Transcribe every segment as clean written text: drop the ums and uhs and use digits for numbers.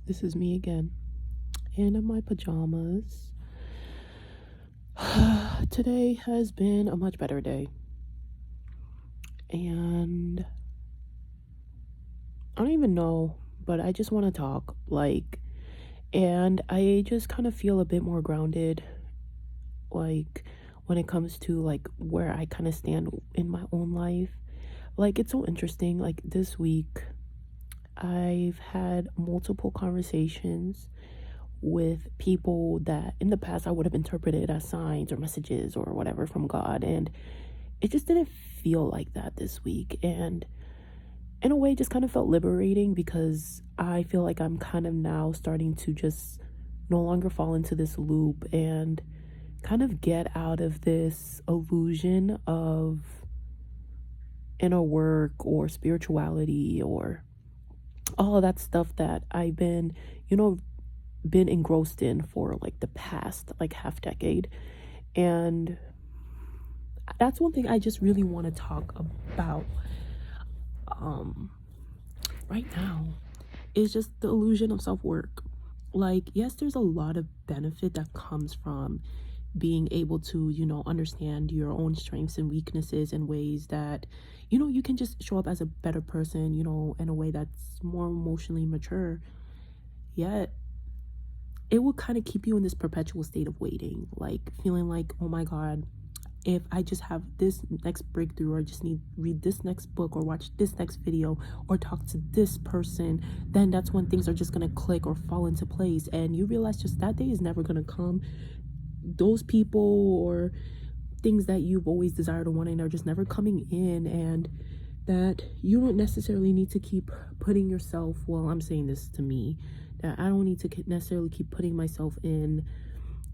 This is me again, and in my pajamas. Today has been a much better day, and I don't even know, but I just want to talk. And I just kind of feel a bit more grounded, like, when it comes to where I kind of stand in my own life. It's so interesting. Like, this week, I've had multiple conversations with people that in the past I would have interpreted as signs or messages or whatever from God. And it just didn't feel like that this week. And in a way, just kind of felt liberating because I feel like I'm kind of now starting to just no longer fall into this loop and kind of get out of this illusion of inner work or spirituality or all of that stuff that I've been engrossed in for like the past half decade. And that's one thing I just really want to talk about um right now, is just the illusion of self-work. Yes, there's a lot of benefit that comes from being able to understand your own strengths and weaknesses in ways that you can just show up as a better person, in a way that's more emotionally mature. Yet it will kind of keep you in this perpetual state of waiting, feeling like, oh my God, if I just have this next breakthrough, or just need read this next book, or watch this next video, or talk to this person, then that's when things are just gonna click or fall into place. And you realize just that day is never gonna come. Those people or things that you've always desired or wanted are just never coming in, and that you don't necessarily need to keep putting yourself, well, I'm saying this to me, that I don't need to necessarily keep putting myself in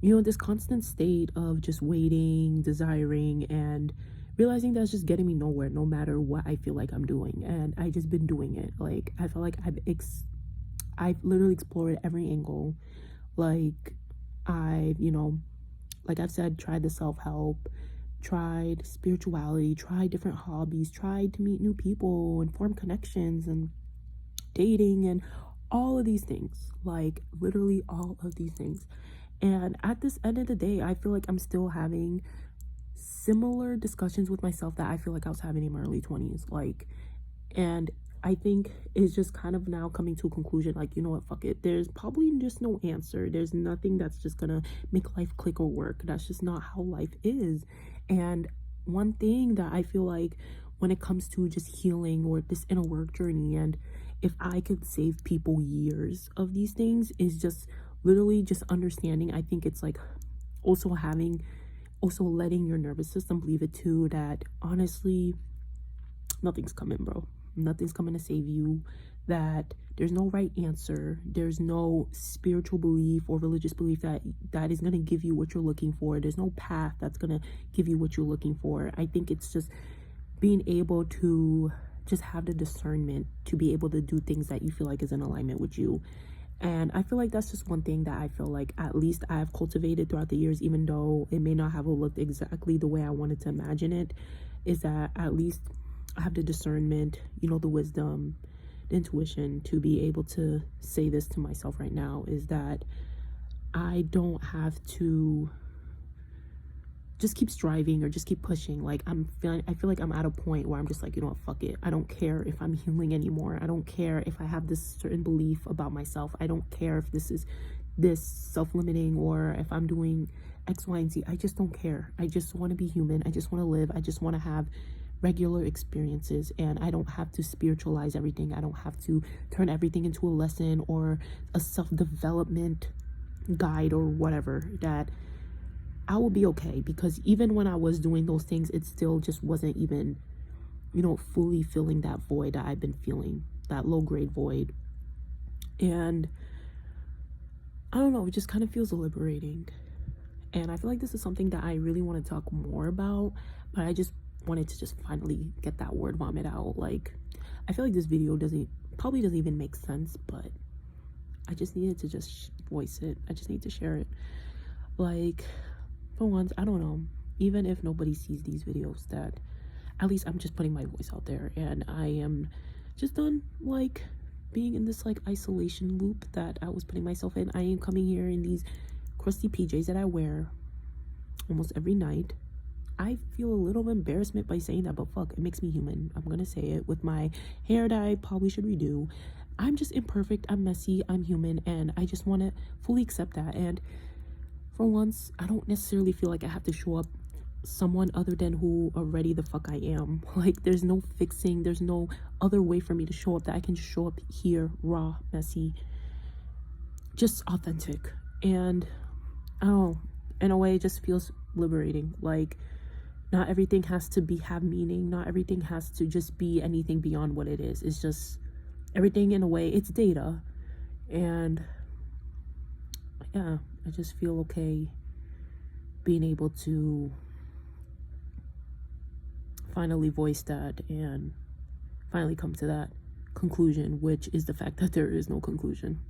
this constant state of just waiting, desiring, and realizing that's just getting me nowhere, no matter what I feel like I'm doing. And I just been doing it. I feel like I've literally explored every angle. I've like I've said, tried the self-help, tried spirituality, tried different hobbies, tried to meet new people and form connections, and dating, and all of these things, literally all of these things. And at this end of the day, I feel like I'm still having similar discussions with myself that I feel like I was having in my early 20s. And I think it's just kind of now coming to a conclusion, you know what, fuck it. There's probably just no answer. There's nothing that's just gonna make life click or work. That's just not how life is. And one thing that I feel like when it comes to just healing or this inner work journey, and if I could save people years of these things, is just literally just understanding. I think it's also letting your nervous system believe it too, that honestly nothing's coming, bro. Nothing's coming to save you. That there's no right answer. There's no spiritual belief or religious belief that is going to give you what you're looking for. There's no path that's going to give you what you're looking for. I think it's just being able to just have the discernment to be able to do things that you feel like is in alignment with you. And I feel like that's just one thing that I feel like at least I've cultivated throughout the years, even though it may not have looked exactly the way I wanted to imagine it, is that at least I have the discernment, the wisdom, the intuition to be able to say this to myself right now, is that I don't have to just keep striving or just keep pushing. I feel like I'm at a point where I'm just like, you know what, fuck it. I don't care if I'm healing anymore. I don't care if I have this certain belief about myself. I don't care if this self-limiting, or if I'm doing X, Y, and Z. I just don't care. I just want to be human. I just want to live. I just want to have regular experiences, and I don't have to spiritualize everything. I don't have to turn everything into a lesson or a self-development guide or whatever. That I will be okay, because even when I was doing those things, it still just wasn't even, fully filling that void that I've been feeling, that low grade void. And I don't know, it just kind of feels liberating. And I feel like this is something that I really want to talk more about, but I just wanted to just finally get that word vomit out. I feel like this video probably doesn't even make sense, but I just needed to just voice it. I just need to share it. For once, I don't know, even if nobody sees these videos, that at least I'm just putting my voice out there, and I am just done being in this like isolation loop that I was putting myself in. I am coming here in these crusty PJs that I wear almost every night. I feel a little embarrassment by saying that, but fuck, it makes me human. I'm gonna say it. With my hair that I probably should redo, I'm just imperfect, I'm messy, I'm human, and I just want to fully accept that. And for once, I don't necessarily feel like I have to show up someone other than who already the fuck I am. Like, there's no fixing, there's no other way for me to show up that I can show up here, raw, messy, just authentic. And I don't know, in a way, it just feels liberating. Like, not everything has to have meaning. Not everything has to just be anything beyond what it is. It's just everything, in a way, it's data. And yeah, I just feel okay being able to finally voice that and finally come to that conclusion, which is the fact that there is no conclusion.